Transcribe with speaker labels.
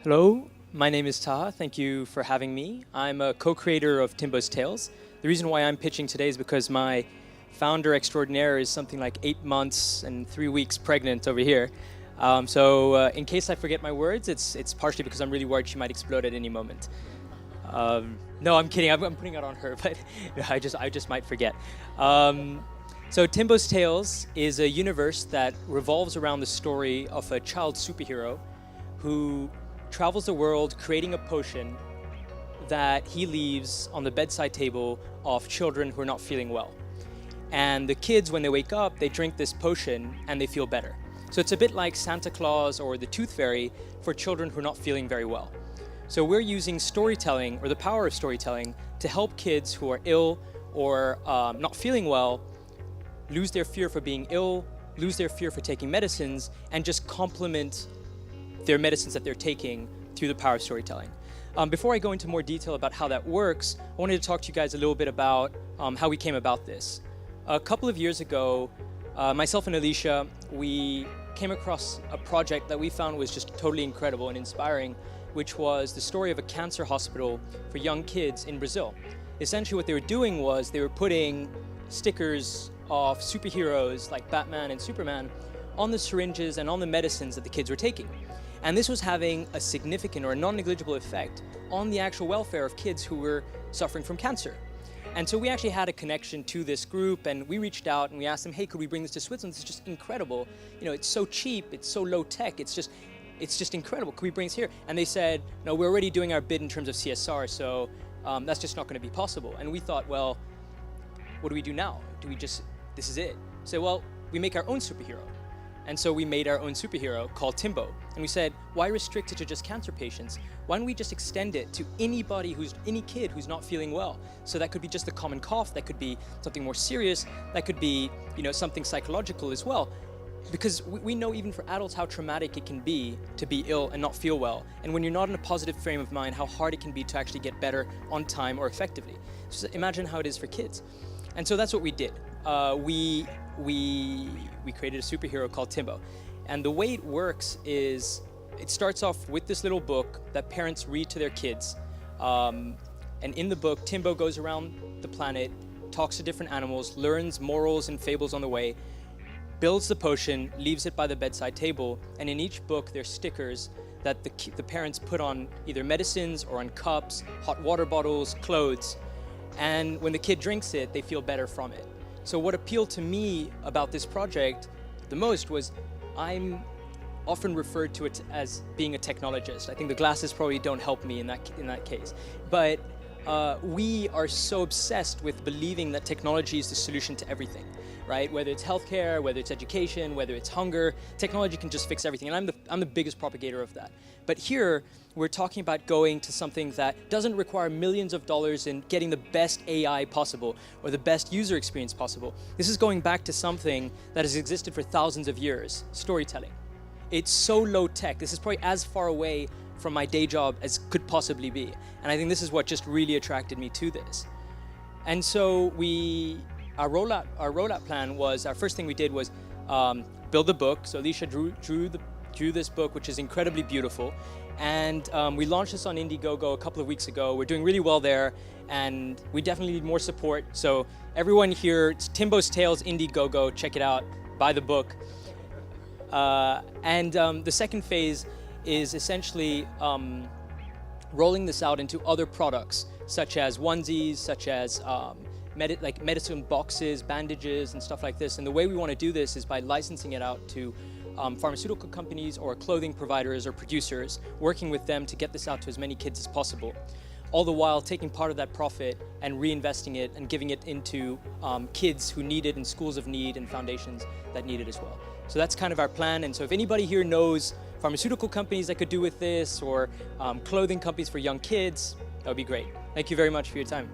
Speaker 1: Hello, my name is Taha. Thank you for having me. I'm a co-creator of Timbos Tales. The reason why I'm pitching today is because my founder extraordinaire is something like 8 months and 3 weeks pregnant over here. In case I forget my words, it's partially because I'm really worried she might explode at any moment. No, I'm kidding. I'm putting it on her, but I just might forget. Timbos Tales is a universe that revolves around the story of a child superhero who travels the world creating a potion that he leaves on the bedside table of children who are not feeling well. And the kids, when they wake up, they drink this potion and they feel better. So it's a bit like Santa Claus or the Tooth Fairy for children who are not feeling very well. So we're using storytelling, or the power of storytelling, to help kids who are ill or not feeling well lose their fear for being ill, lose their fear for taking medicines, and just complement their medicines that they're taking through the power of storytelling. Before I go into more detail about how that works, I wanted to talk to you guys a little bit about how we came about this. A couple of years ago, myself and Alicia, we came across a project that we found was just totally incredible and inspiring, which was the story of a cancer hospital for young kids in Brazil. Essentially what they were doing was they were putting stickers of superheroes like Batman and Superman on the syringes and on the medicines that the kids were taking. And this was having a significant or a non-negligible effect on the actual welfare of kids who were suffering from cancer. And so we actually had a connection to this group, and we reached out and we asked them, hey, could we bring this to Switzerland? This is just incredible. You know, it's so cheap, it's so low tech, it's just incredible. Could we bring this here? And they said, no, we're already doing our bid in terms of CSR, so that's just not going to be possible. And we thought, well, what do we do now? This is it. So, well, we make our own superhero. And so we made our own superhero called Timbo. And we said, why restrict it to just cancer patients? Why don't we just extend it to any kid who's not feeling well? So that could be just a common cough, that could be something more serious, that could be, something psychological as well. Because we know even for adults how traumatic it can be to be ill and not feel well. And when you're not in a positive frame of mind, how hard it can be to actually get better on time or effectively. So imagine how it is for kids. And so that's what we did. We created a superhero called Timbo. And the way it works is it starts off with this little book that parents read to their kids. And in the book, Timbo goes around the planet, talks to different animals, learns morals and fables on the way, builds the potion, leaves it by the bedside table, and in each book there's stickers that the parents put on either medicines or on cups, hot water bottles, clothes. And when the kid drinks it, they feel better from it. So what appealed to me about this project the most was I'm often referred to it as being a technologist. I think the glasses probably don't help me in that case. But we are so obsessed with believing that technology is the solution to everything, right? Whether it's healthcare, whether it's education, whether it's hunger, technology can just fix everything. And I'm the biggest propagator of that. But here, we're talking about going to something that doesn't require millions of dollars in getting the best AI possible or the best user experience possible. This is going back to something that has existed for thousands of years, storytelling. It's so low tech. This is probably as far away from my day job as could possibly be. And I think this is what just really attracted me to this. And so our rollout plan was, our first thing we did was build the book. So Alicia drew this book, which is incredibly beautiful. And we launched this on Indiegogo a couple of weeks ago. We're doing really well there, and we definitely need more support. So everyone here, it's Timbos Tales Indiegogo, check it out, buy the book. The second phase is essentially rolling this out into other products, such as onesies, such as medicine boxes, bandages, and stuff like this. And the way we want to do this is by licensing it out to pharmaceutical companies or clothing providers or producers, working with them to get this out to as many kids as possible. All the while taking part of that profit and reinvesting it and giving it into kids who need it in schools of need and foundations that need it as well. So that's kind of our plan. And so if anybody here knows pharmaceutical companies that could do with this, or clothing companies for young kids, that would be great. Thank you very much for your time.